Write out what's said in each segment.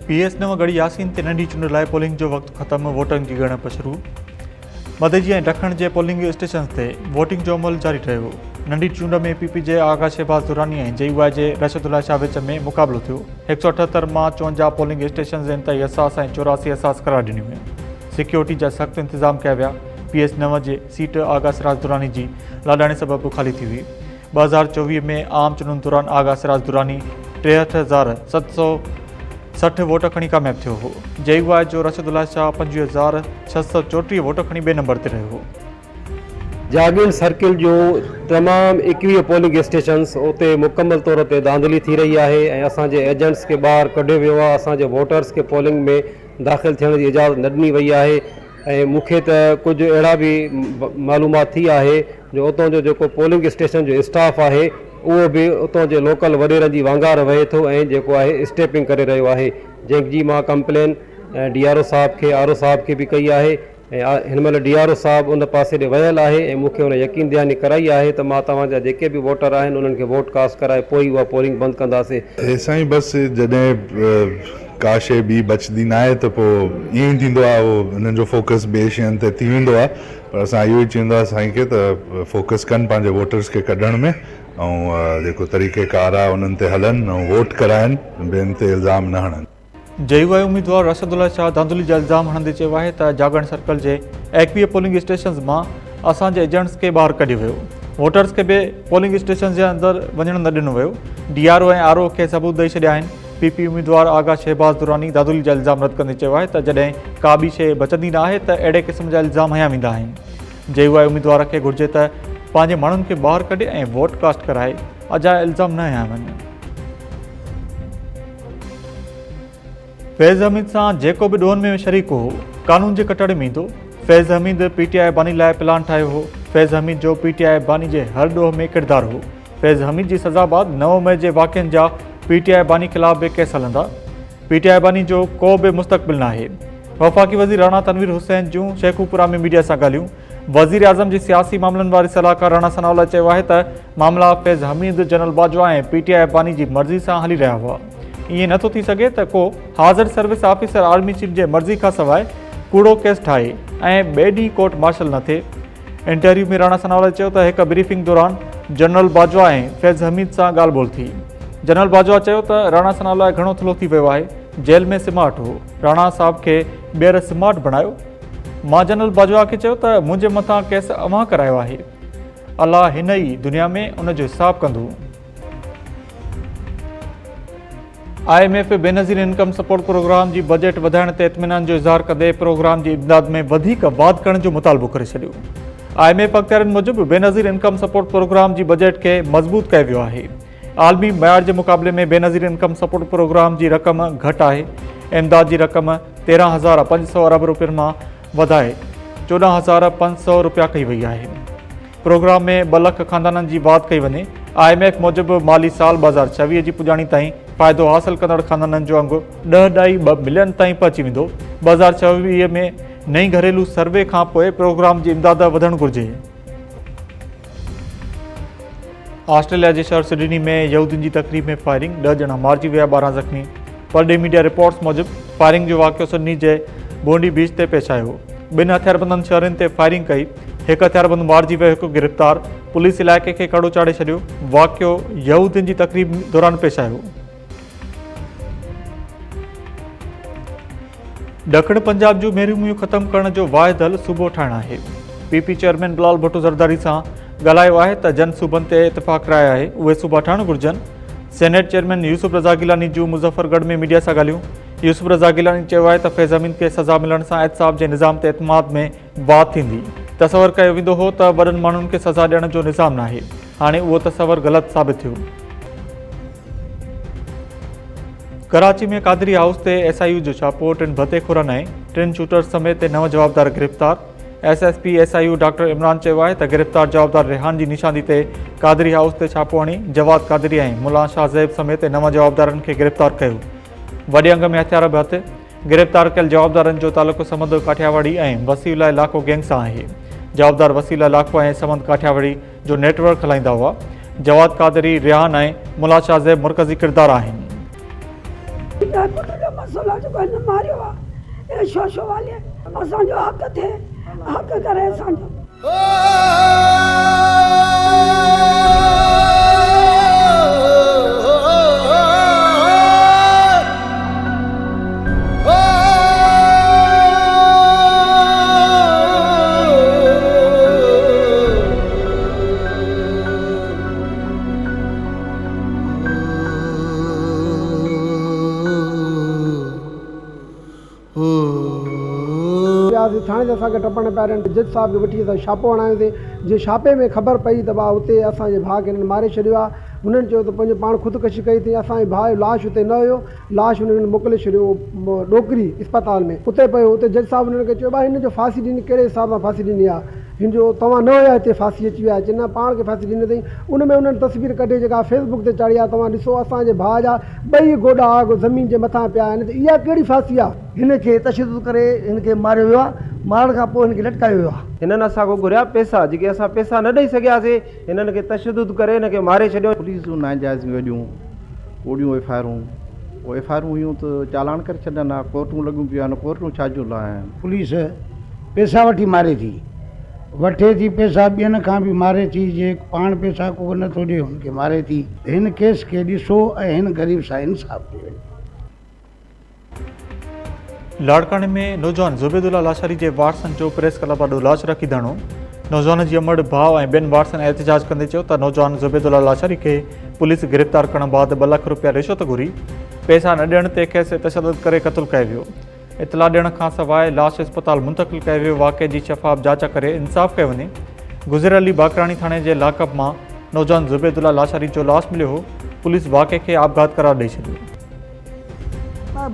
PS नव गढ़ी यासीन ते नंढी चूंड लाइ पोलिंग जो वक़्तु ख़त्म, वोटनि जी ॻणप शुरू। मदेजी ऐं ॾखण जे पोलिंग स्टेशन ते वोटिंग जो अमल जारी रहियो। नंढी चूंड में PP जे आगा शहबाज़ दुरानी ऐं JUI जे रशदुल्ला शाह विच में मुक़ाबिलो थियो। 178 मां 54 पोलिंग स्टेशन इंतहाई असास ऐं 84 असास करार ॾिनियूं हुयूं। सिक्योरिटी जा सख़्तु इंतज़ाम कया विया। PS नव जे सीट आगा सिराज दुरानी जी लाॾाणे सबबु ख़ाली थी हुई। 2024 में आम चूंडुनि दौरान आगा सिराज दुरानी 63,760 वोट खणी कामयाब थियो हो। JUI जो रशदुल्ला शाह 25,634 वोट खणी ॿिए नंबर ते रहियो हो। जागिल सर्किल जो तमाम 21 पोलिंग स्टेशन्स उते मुकम्मल तौर ते धांधली थी रही है ऐं असांजे एजेंट्स के ॿाहिरि कढियो वियो आहे। असांजे वोटर्स के पोलिंग में दाख़िल थियण जी इजाज़त न ॾिनी वई आहे ऐं मूंखे त कुझु अहिड़ा बि मालूमात थी आहे जो उतां जो जेको पोलिंग स्टेशन जो स्टाफ आहे उहो बि उतां जे लोकल वॾेरनि जी वांगार वहे थो ऐं जेको आहे स्टेपिंग करे रहियो आहे, जंहिंजी मां कंप्लेन DRO साहब खे RO साहब खे बि कई आहे ऐं हिन महिल DRO साहब उन पासे ॾे वियल आहे ऐं मूंखे उन यकीन दहानी कराई आहे त मां तव्हांजा जेके बि वोटर आहिनि उन्हनि खे वोट कास्ट कराए पोइ उहा पोलिंग बंदि कंदासीं। ऐसा ई बसि जॾहिं का शइ ॿी बचंदी न आहे त पोइ ईअं ई थींदो आहे, उहो हुननि जो फोकस ॿिए शयुनि ते थी वेंदो आहे। पर असां इहो ई चवंदा साईं खे त फोकस कनि पंहिंजे वोटर्स खे कढण में ऐं जेको तरीक़ेकार आहे उन्हनि ते हलनि ऐं वोट कराइनि, ॿियनि ते इल्ज़ाम न हणनि। JUI उम्मीदवार रशदुल्ला शाह धांधली जा इल्ज़ाम हणंदे चयो आहे त जागण सर्कल जे 21 पोलिंग स्टेशन मां असांजे एजेंट्स खे ॿाहिरि कढियो वियो। वोटर्स खे बि पोलिंग स्टेशन जे अंदरि वञणु न ॾिनो वियो। DRO ऐं RO खे सबूत ॾेई छॾिया आहिनि। PP उम्मीदवार आगा शहबाज़ दुरानी धांधली जा इल्ज़ाम रद्द कंदे चयो आहे त जॾहिं का बि शइ बचंदी न आहे त अहिड़े क़िस्म जा इल्ज़ाम हया वेंदा आहिनि। JUI उम्मीदवार खे घुर्जे त पंहिंजे माण्हुनि खे ॿाहिरि कढे ऐं वोट कास्ट कराए, अजाया इल्ज़ाम न हया वञनि। फैज़ हमीद सां जेको बि ॾोहनि में शरीक हो कानून जे कटड़े में ईंदो। फैज़ हमीद PTI बानी लाइ प्लान ठाहियो हो। फैज़ हमीद जो PTI बानी जे हर ॾोह में किरदारु हो। फैज़ हमीद जी सज़ा बाद 9 मई जे वाक़िअनि जा PTI बानी ख़िलाफ़ बि केस हलंदा। PTI बानी जो को बि मुस्तक़बिल न आहे। वफ़ाक़ी वज़ीर राणा तनवीर हुसैन जूं शेखुपुरा में मीडिया सां ॻाल्हियूं। वज़ीर आज़म जी सियासी मामलनि वारी सलाहकार राणा सनाउल्ला चयो आहे त मामला फैज़ हमीद, जनरल बाजवा ऐं PTI बानी जी मर्ज़ी सां हली रहिया हुआ। ईअं नथो थी सघे त को हाज़िर सर्विस ऑफिसर आर्मी चीफ जे मर्ज़ी खां सवाइ कूड़ो केस ठाहे ऐं ॿिए ॾींहुं कोर्ट मार्शल न थिए। इंटरव्यू में राणा सनाउल्ला चयो त हिकु ब्रीफिंग दौरान जनरल बाजवा ऐं फैज़ हमीद सां ॻाल्हि ॿोल थी। जनरल बाजवा चयो त राणा सनाउल्ला घणो थुलो थी वियो आहे। जेल में स्मार्ट हो, राणा साहब खे ॿीहर स्मार्ट बणायो। मां जनरल बाजवा खे चयो त मुंहिंजे मथां केस अव्हां करायो आहे। अलाह हिन ई दुनिया में उन जो हिसाब कंदो। IMF Benazir income support program जी बजट वधाइण ते इत्मीनान जो इज़हार कंदे प्रोग्राम जी इमदाद में वधीक वाध करण जो मुतालबो करे छॾियो। IMF अख़्तियारनि मूजिबि बेनज़ीर इनकम सपोर्ट प्रोग्राम जी बजट खे मज़बूत कयो वियो आहे। आलमी मयार जे मुक़ाबले में बेनज़ीर इनकम सपोर्ट प्रोग्राम जी रक़म घटि आहे। इमदाद जी रक़म 13,500 अरब रुपयनि मां वधाए 14,500 रुपया कई वई आहे। प्रोग्राम में 2 लख ख़ानदाननि जी वाध कई वञे। IMF मूजिबि माली साल 2026 जी पुॼाणी ताईं फ़ाइदो हासिल कंदड़ ख़ानदाननि जो अंगु 10.2 मिलियन ताईं पहुची वेंदो। 2024 में नई घरेलू सर्वे खां पोइ प्रोग्राम जी इमदाद वधणु घुरिजे। ऑस्ट्रेलिया जे शहर सिडनी में यहूदियुनि जी तक़रीब में फायरिंग, 10 ॼणा मारिजी विया, 12 ज़ख़्मी। परडे मीडिया रिपोर्ट्स मूजिबि फायरिंग जो वाक़ियो सिडनी जे बोंडी बीच ते पेश आयो। 2 हथियारबंदनि शहरनि ते फायरिंग कई। हिकु हथियारबंद मारिजी वियो, हिकु गिरफ़्तार। पुलिस इलाइक़े खे कड़ो चाढ़े छॾियो। वाक़ियो यहूदियुनि जी तक़रीब दौरान पेश आयो। ॾखण पंजाब जूं महिरूमियूं ख़तमु करण जो वाहिद हल सूबो ठाहिणु आहे। PP चेयरमैन बिलाल भुट्टो ज़रदारी सां ॻाल्हायो आहे त जन सूबनि ते इतफ़ाक़ राय आहे, उहे सूबा ठहणु घुरिजनि। सेनेट चेयरमैन यूसुफ रज़ा गिलानी जूं मुज़फ़रगढ़ में मीडिया सां ॻाल्हियूं। यूसुफ रज़ा गिलानी चयो आहे त फैज़ हमीद खे सज़ा मिलण सां एहतिसाब जे निज़ाम ते एतमाद में वाध थींदी। तसवर कयो वेंदो हो त वॾनि माण्हुनि खे सज़ा ॾियण जो निज़ाम न आहे। हाणे उहो तसवर ग़लति साबित थियो। कराची में कादरी हाउस ते SIU जो छापो, 3 भतेखोरनि ऐं 3 शूटर्स समेत 9 जवाबदार गिरफ़्तार। SSP SIU डॉक्टर इमरान चयो आहे त गिरफ़्तार जवाबदार रेहान जी निशानी ते कादरी हाउस ते छापो हणी जवाद कादरी ऐं मुला शाहज़ैब समेत 9 जवाबदारनि खे गिरफ़्तार कयो। वॾे अंग में हथियार बि हथ। गिरफ़्तार कयल जवाबदारनि जो तालुक़ु समंद काठियावाड़ी ऐं वसीला इलाइक़ो गैंग सां आहे। जवाबदार वसीला इलाइक़ो ऐं समंद काठियावाड़ी जो नेटवर्क हलाईंदा हुआ। जवाद कादरी, रेहान ऐं मुला शाहज़ैब मरकज़ी किरदार आहिनि। मसला जो कोई न मारियो ए शोशो वाले असांजो हक थे हक करे असांजो थाने से असांखे टपण पहिरियों जज साहब खे वठी असां छापो हणायोसीं जे छापे में ख़बर पई त भाउ उते असांजे भाउ खे हिननि मारे छॾियो आहे हुननि चयो त पंहिंजो पाण ख़ुदकशी कई अथई असांजे भाउ जो लाश उते न हुयो लाश हुननि मोकिले छॾियो डोकरी अस्पताल में उते पियो उते जज साहब हुननि खे चयो भाई हिन जो फांसी ॾिनी कहिड़े हिसाब सां फांसी ॾिनी आहे हिन जो तव्हां न हुया हिते फांसी अची विया चवंदा पाण खे फांसी ॾिनी अथई उन में उन्हनि तस्वीर कढी जेका फेसबुक ते चाढ़ी आहे तव्हां ॾिसो असांजे भाउ जा ॿई गोॾा आग ज़मीन जे मथां पिया आहिनि त इहा कहिड़ी फांसी आहे हिन खे तशदुद करे हिन खे मारियो वियो आहे मारण खां पोइ हिन खे लटकायो वियो आहे हिननि असांखो घुरिया पैसा जेके असां पैसा न ॾेई सघियासीं हिननि खे तशदुद करे हिन खे मारे छॾियो पुलिसूं नाजाइज़ वॾियूं ओड़ियूं एफआईआरूं उहे एफआईआरूं हुयूं त चालान करे छॾनि हा कोर्टूं लॻियूं पियूं आहिनि कोर्टूं छाजो लाइ आहिनि पुलिस पैसा वठी मारे थी वठे थी पैसा ॿियनि खां बि मारे थी जे पाण पैसा को नथो ॾिए हुनखे मारे थी हिन केस खे ॾिसो ऐं हिन ग़रीब सां इंसाफ़ ॾियो लाड़काने में नौजवान ज़ुबैदुल्ला लाशारी जे वारसनि जो प्रेस क्लब ॾाढो लाश रखी धरणो नौजवान जी अमड़ भाउ ऐं ॿियनि वारसनि एहतजाज कंदे चयो त नौजवान ज़ुबैदुल्ला लाशारी खे पुलिस गिरफ़्तार करण बाद 2 लाख रुपया रिश्वत घुरी पैसा न ॾियण ते खेसि तशदुद करे क़तलु कयो वियो इतला ॾियण खां सवाइ लाश अस्पताल मुंतक़िल कयो वियो वाक़े जी शफ़ाफ़ जांच करे इंसाफ़ कयो वञे गुज़िरियल अली बाकराणी थाणे जे लाकअप मां नौजवान ज़ुबैदुल्ला लाशारी जो लाश मिलियो हो पुलिस वाक़े खे आपघात करार ॾेई छॾियो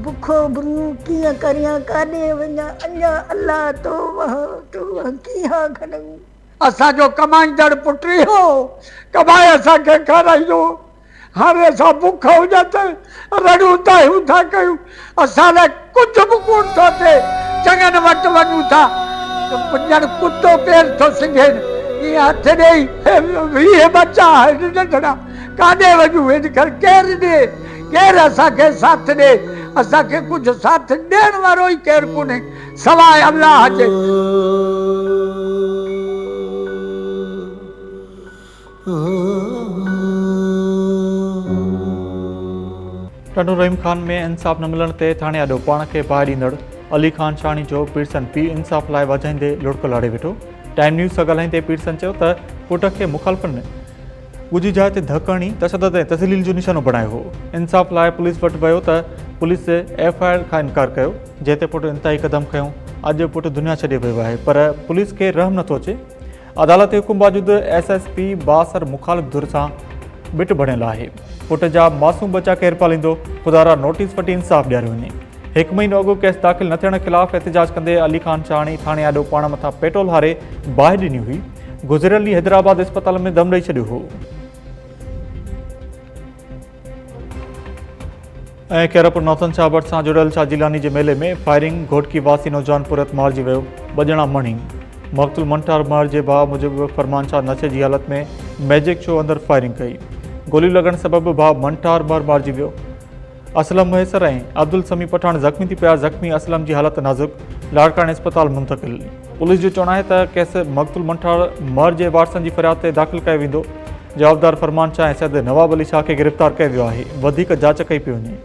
बुखो बुरू कीअं करियां काॾे वञा अञा अलाह तो कीअं खणूं असांजो कमाईंदड़ पुटु हो कमाए असांखे खाराईंदो हाणे असां बुख हुजे त रड़ूं था आहियूं था कयूं असां लाइ कुझु बि कोन थो थिए चङनि वटि वञूं था ॼण कुतो पेर थो सिंघेनि ईअं हथ ॾेई 20 बचा आहिनि नंढड़ा काॾे वञूं हिन करे केरु ॾिए केरु असांखे साथ ॾिए असांखे कुझु साथ ॾियण वारो ई केरु कोन्हे सवाइ अल्लाह जे टंडो रहीम खान में इंसाफ़ न मिलण ते थाणे अॾो पाण खे बाहि ॾींदड़ अली खान शाणी जो पीरसन पी इंसाफ़ लाइ वॼाईंदे लुड़क लाड़े वेठो टाइम न्यूज़ सां ॻाल्हाईंदे पीरसन चयो त पुट खे मुखालफ़नि ॻुझी जाइ ते धकणी तशदद ऐं तज़लील जो निशानो बणायो हो इंसाफ़ लाइ पुलिस वटि वियो त पुलिस एफआईआर खां इनकार कयो जंहिं ते पुटु इंतिहाई क़दम खयूं अॼु पुटु दुनिया छॾे वियो आहे पर पुलिस खे रहम नथो अचे अदालत जे हुकुम बावजूद एसएसपी बासर मुखालिफ़ धुर सां बिट बणियल आहे पुट जा मासूम बचा केरु पालींदो ख़ुदारा नोटिस वठी इंसाफ़ ॾियारियो वञे 1 महीनो अॻु केस दाख़िल न थियण ख़िलाफ़ एहतजाज कंदे अली खान शाणी थाणे अॾो पाण मथां पेट्रोल हारे बाहि ॾिनी हुई गुज़िरियल ॾींहुं हैदराबाद अस्पताल में दम ॾेई छॾियो हो ऐं कैरपुर नौतन शाह भट्ट सां जुड़ियल शाहजिलानी जे मेले में फायरिंग घोटकी वासी नौजवान पुरत मारिजी वियो ॿ ॼणा मणी मक़तूल मंटार मार जे भाउ मूजिबि फरमान शाह नशे जी हालत में मैजिक शो अंदरि फायरिंग कई गोलियूं लॻण सबबि भाउ मंटार मारिजी वियो असलम मुयसर ऐं अब्दुल समी पठान ज़ख़्मी थी पिया ज़ख़्मी असलम जी हालत नाज़ुक लाड़काणे अस्पताल मुंतक़िल पुलिस जो चवणु आहे त केस मक़तूल मंटार मर जे वारसनि जी फ़रियाद ते दाख़िल कयो वेंदो जवाबदार फरमान शाह ऐं सैद नवाब अली शाह खे गिरफ़्तार कयो वियो आहे वधीक जांच कई पई वञे